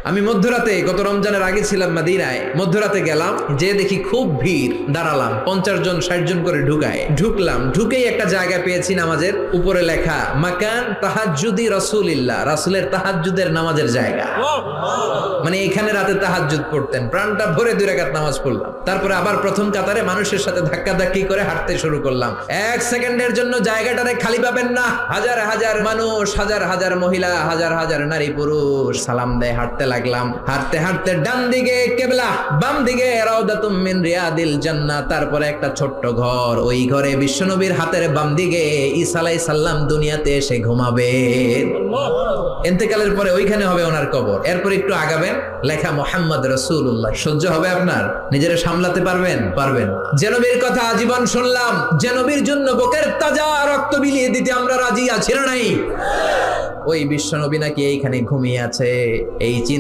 আমি মধ্যরাতে গত রমজানের আগে ছিলাম মদিনায়, মধ্যরাতে গেলাম, যে দেখি খুব ভিড়, দাঁড়ালাম, 50 জন 60 জন করে ঢুকলাম, ঢুকেই একটা জায়গা পেয়েছি নামাজের, উপরে লেখা মাকান তাহাজ্জুদি রাসূলিল্লাহ, রাসূলের তাহাজ্জুদের নামাজের জায়গা। মানে এখানে রাতে তাহাজ্জুদ পড়তেন, প্রাণটা ভরে 2 রাকাত নামাজ পড়লাম। তারপরে আবার প্রথম কাতারে মানুষের সাথে ধাক্কাধাক্কি করে হাঁটতে শুরু করলাম। 1 সেকেন্ডের জন্য জায়গাটারে খালি পাবেন না। হাজার হাজার মানুষ, হাজার হাজার মহিলা, হাজার হাজার নারী পুরুষ সালাম দেয়। হাঁটতে লাগলাম, হাঁটতে হাঁটতে ডান দিকে কিবলা, বাম দিকে রাউদাতুম মিন রিয়াদিল জান্নাহ, তারপরে একটা ছোট্ট ঘর, ওই ঘরে বিশ্বনবীর হাতের বাম দিকে ঈসা আলাইহিস সালাম দুনিয়াতে এসে ঘুমাবে। ইন্তেকালের পরে ওইখানে হবে ওনার কবর। এরপর একটু আগাবেন, লেখা মুহাম্মদ রাসূলুল্লাহ। সহ্য হবে আপনার? নিজেরা সামলাতে পারবেন? পারবেন। যে নবীর কথা আজীবন শুনলাম, যে নবীর জন্য বুকের তাজা রক্ত বিলিয়ে দিতে আমরা রাজি আছি না নাই? ওই বিশ্বনবী নাকি এইখানে ঘুমিয়ে আছে। এই চিন্তা